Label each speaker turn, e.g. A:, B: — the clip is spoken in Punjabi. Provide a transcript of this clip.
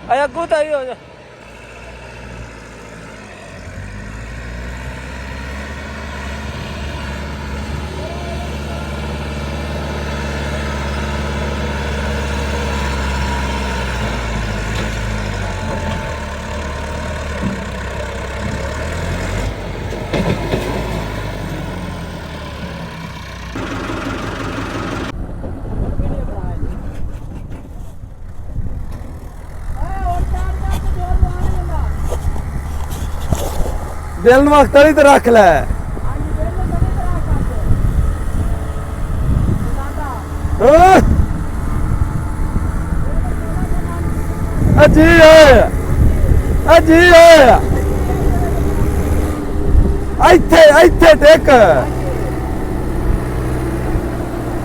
A: ਆ ਅੱਗੂ ਤਾਂ ਹੀ ਹੋ ਜਾ
B: ਦਿਲ ਨੂੰ ਵਕਤ ਵਾਲੀ ਤੇ ਰੱਖ ਲੈ ਅਜੀ ਓਏ ਅਜੀ ਓਏ ਇੱਥੇ ਟੇਕ